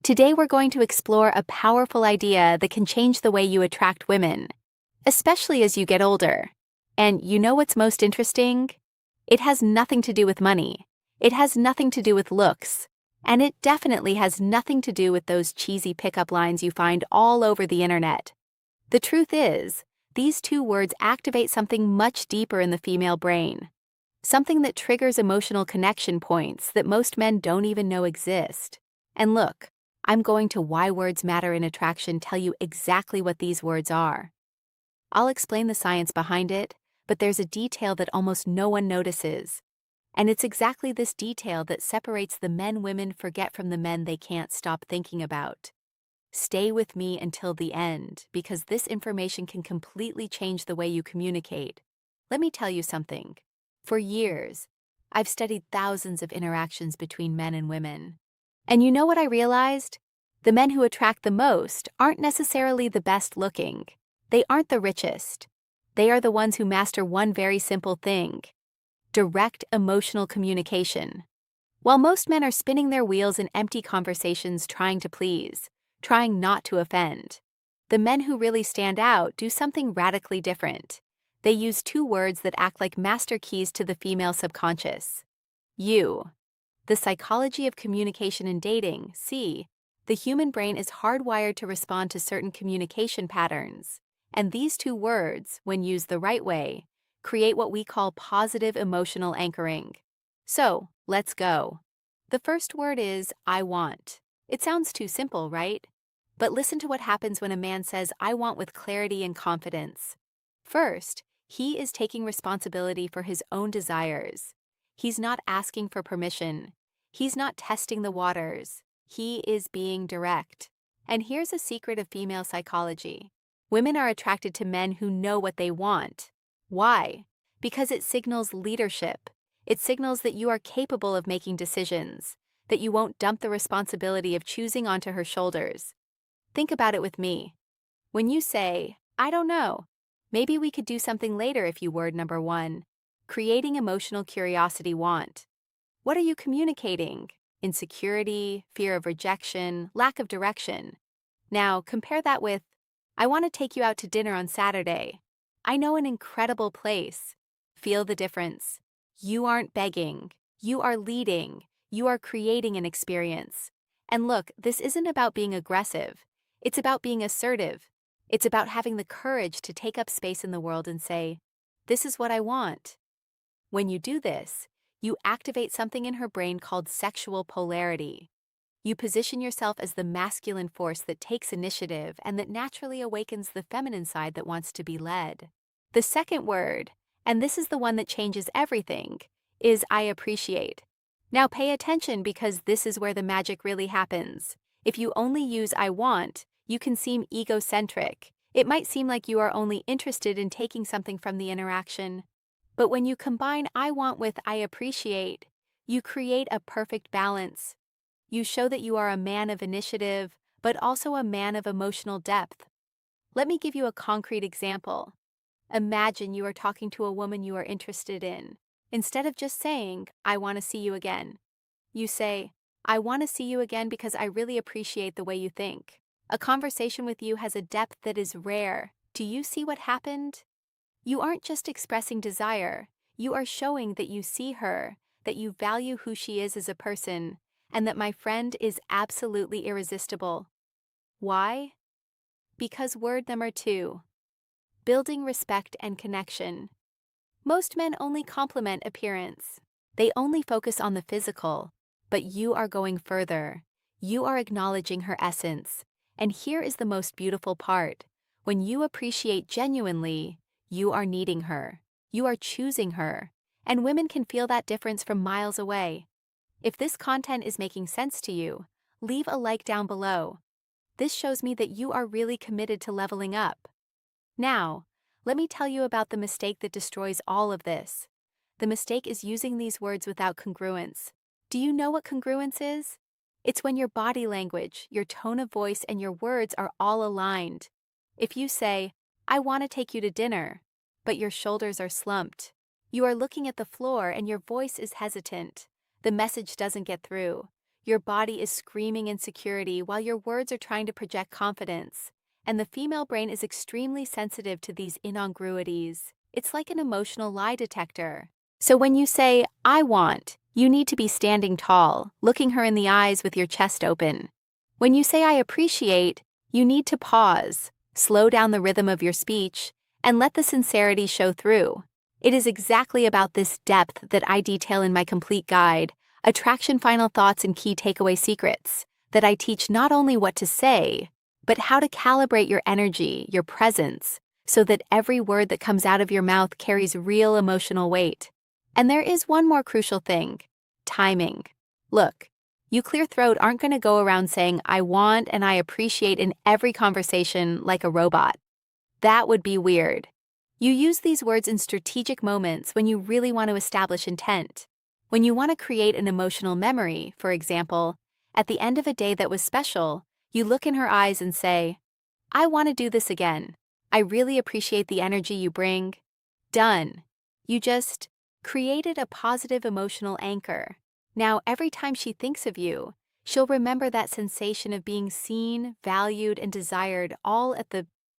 Today we're going to explore a powerful idea that can change the way you attract women, especially as you get older. And you know what's most interesting? It has nothing to do with money. It has nothing to do with looks. And it definitely has nothing to do with those cheesy pickup lines you find all over the internet. The truth is, these two words activate something much deeper in the female brain. Something that triggers emotional connection points that most men don't even know exist. And look, I'm going to Why Words Matter in Attraction tell you exactly what these words are. I'll explain the science behind it, but there's a detail that almost no one notices. And it's exactly this detail that separates the men women forget from the men they can't stop thinking about. Stay with me until the end, because this information can completely change the way you communicate. Let me tell you something. For years, I've studied thousands of interactions between men and women. And you know what I realized? The men who attract the most aren't necessarily the best looking. They aren't the richest. They are the ones who master one very simple thing: direct emotional communication. While most men are spinning their wheels in empty conversations trying to please, trying not to offend, the men who really stand out do something radically different. They use two words that act like master keys to the female subconscious. You. The psychology of communication and dating, see, the human brain is hardwired to respond to certain communication patterns, and these two words, when used the right way, create what we call positive emotional anchoring. So, let's go. The first word is I want. It sounds too simple, right? But listen to what happens when a man says I want with clarity and confidence. First, he is taking responsibility for his own desires. He's not asking for permission. He's not testing the waters. He is being direct. And here's a secret of female psychology. Women are attracted to men who know what they want. Why? Because it signals leadership. It signals that you are capable of making decisions, that you won't dump the responsibility of choosing onto her shoulders. Think about it with me. When you say, I don't know, maybe we could do something later if you word number one, creating emotional curiosity want. What are you communicating? Insecurity, fear of rejection, lack of direction. Now, compare that with, I want to take you out to dinner on Saturday. I know an incredible place. Feel the difference. You aren't begging. You are leading. You are creating an experience. And look, this isn't about being aggressive. It's about being assertive. It's about having the courage to take up space in the world and say, this is what I want. When you do this, you activate something in her brain called sexual polarity. You position yourself as the masculine force that takes initiative and that naturally awakens the feminine side that wants to be led. The second word, and this is the one that changes everything, is I appreciate. Now pay attention, because this is where the magic really happens. If you only use I want, you can seem egocentric. It might seem like you are only interested in taking something from the interaction. But when you combine I want with I appreciate, you create a perfect balance. You show that you are a man of initiative, but also a man of emotional depth. Let me give you a concrete example. Imagine you are talking to a woman you are interested in. Instead of just saying, I want to see you again, you say, I want to see you again because I really appreciate the way you think. A conversation with you has a depth that is rare. Do you see what happened? You aren't just expressing desire. You are showing that you see her, that you value who she is as a person, and that my friend is absolutely irresistible. Why? Because word number two, building respect and connection. Most men only compliment appearance. They only focus on the physical, but you are going further. You are acknowledging her essence. And here is the most beautiful part. When you appreciate genuinely, you are needing her. You are choosing her. And women can feel that difference from miles away. If this content is making sense to you, leave a like down below. This shows me that you are really committed to leveling up. Now, let me tell you about the mistake that destroys all of this. The mistake is using these words without congruence. Do you know what congruence is? It's when your body language, your tone of voice, and your words are all aligned. If you say, I want to take you to dinner, but your shoulders are slumped, you are looking at the floor and your voice is hesitant, the message doesn't get through. Your body is screaming insecurity while your words are trying to project confidence. And the female brain is extremely sensitive to these incongruities. It's like an emotional lie detector. So when you say, I want, you need to be standing tall, looking her in the eyes with your chest open. When you say, I appreciate, you need to pause, slow down the rhythm of your speech, and let the sincerity show through. It is exactly about this depth that I detail in my complete guide, Attraction Final Thoughts and Key Takeaway Secrets, that I teach not only what to say, but how to calibrate your energy, your presence, so that every word that comes out of your mouth carries real emotional weight. And there is one more crucial thing: timing. Look, you clear throat aren't going to go around saying, I want and I appreciate in every conversation like a robot. That would be weird. You use these words in strategic moments when you really want to establish intent. When you want to create an emotional memory, for example, at the end of a day that was special, you look in her eyes and say, I want to do this again. I really appreciate the energy you bring. Done. You just created a positive emotional anchor. Now, every time she thinks of you, she'll remember that sensation of being seen, valued, and desired all at the